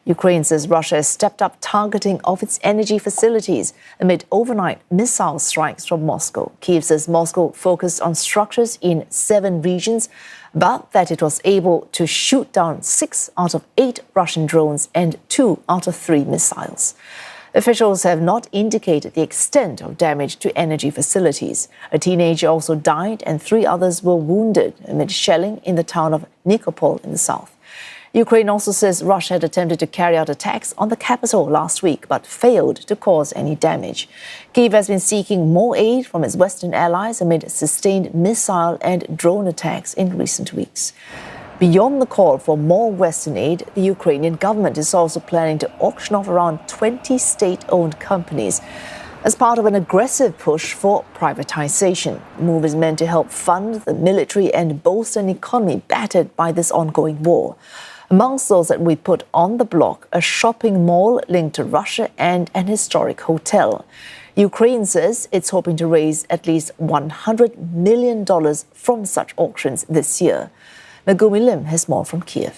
Ukraine says Russia has stepped up targeting of its energy facilities amid overnight missile strikes from Moscow. Kyiv says Moscow focused on structures in 7 regions, but that it was able to shoot down 6 out of 8 Russian drones and 2 out of 3 missiles. Officials have not indicated the extent of damage to energy facilities. A teenager also died and 3 others were wounded amid shelling in the town of Nikopol in the south. Ukraine also says Russia had attempted to carry out attacks on the capital last week, but failed to cause any damage. Kyiv has been seeking more aid from its Western allies amid sustained missile and drone attacks in recent weeks. Beyond the call for more Western aid, the Ukrainian government is also planning to auction off around 20 state-owned companies as part of an aggressive push for privatisation. The move is meant to help fund the military and bolster an economy battered by this ongoing war. Amongst those that we put on the block, a shopping mall linked to Russia and an historic hotel. Ukraine says it's hoping to raise at least $100 million from such auctions this year. Megumi Lim has more from Kyiv.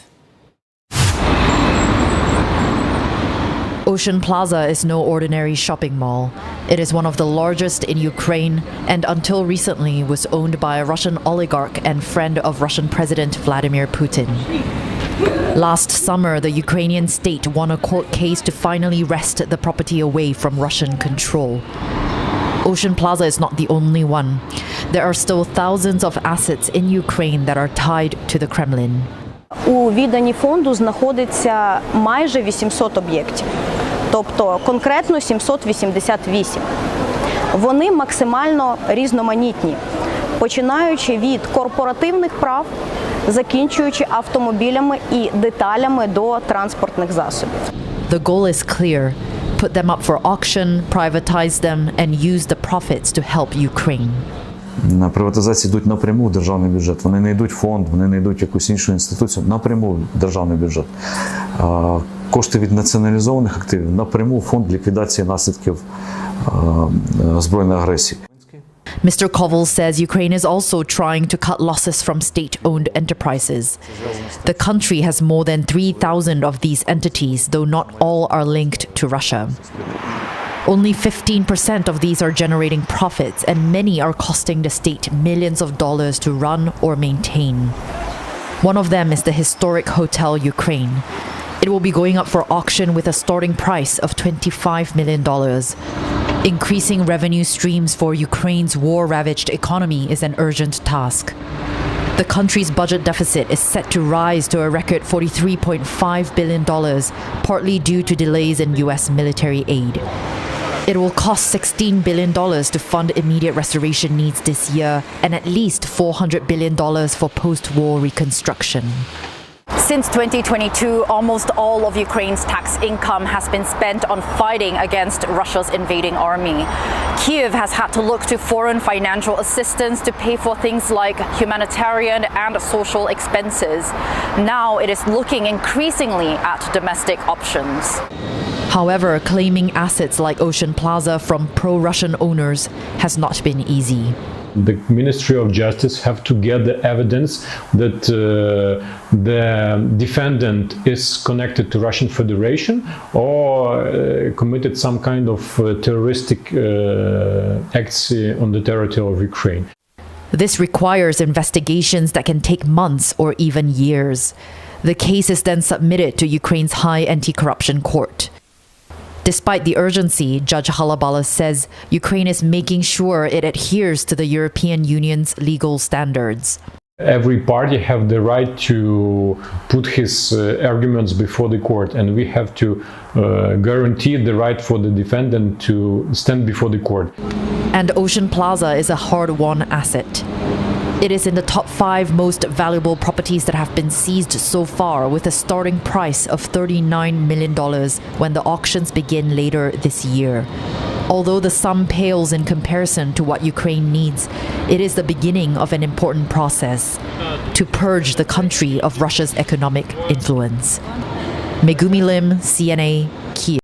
Ocean Plaza is no ordinary shopping mall. It is one of the largest in Ukraine and until recently was owned by a Russian oligarch and friend of Russian President Vladimir Putin. Last summer, the Ukrainian state won a court case to finally wrest the property away from Russian control. Ocean Plaza is not the only one. There are still thousands of assets in Ukraine that are tied to the Kremlin. У віданні фонду знаходиться майже 800 об'єктів, тобто конкретно 788. Вони максимально різноманітні, починаючи від корпоративних прав, закінчуючи автомобілями і деталями до транспортних засобів. The goal is clear. Put them up for auction, privatize them and use the profits to help Ukraine. На приватизації йдуть напряму в державний бюджет. Вони не йдуть в фонд, вони не йдуть в якусь іншу інституцію, напряму в державний бюджет. Кошти від націоналізованих активів напряму в фонд ліквідації наслідків збройної агресії. Mr. Koval says Ukraine is also trying to cut losses from state-owned enterprises. The country has more than 3,000 of these entities, though not all are linked to Russia. Only 15% of these are generating profits, and many are costing the state millions of dollars to run or maintain. One of them is the historic Hotel Ukraine. It will be going up for auction with a starting price of $25 million. Increasing revenue streams for Ukraine's war-ravaged economy is an urgent task. The country's budget deficit is set to rise to a record $43.5 billion, partly due to delays in U.S. military aid. It will cost $16 billion to fund immediate restoration needs this year and at least $400 billion for post-war reconstruction. Since 2022, almost all of Ukraine's tax income has been spent on fighting against Russia's invading army. Kyiv has had to look to foreign financial assistance to pay for things like humanitarian and social expenses. Now it is looking increasingly at domestic options. However, claiming assets like Ocean Plaza from pro-Russian owners has not been easy. The Ministry of Justice have to get the evidence that the defendant is connected to Russian Federation or committed some kind of terroristic acts on the territory of Ukraine. This requires investigations that can take months or even years. The case is then submitted to Ukraine's High Anti-Corruption Court. Despite the urgency, Judge Halabala says Ukraine is making sure it adheres to the European Union's legal standards. Every party have the right to put his arguments before the court, and we have to guarantee the right for the defendant to stand before the court. And Ocean Plaza is a hard-won asset. It is in the top 5 most valuable properties that have been seized so far, with a starting price of $39 million when the auctions begin later this year. Although the sum pales in comparison to what Ukraine needs, it is the beginning of an important process to purge the country of Russia's economic influence. Megumi Lim, CNA, Kyiv.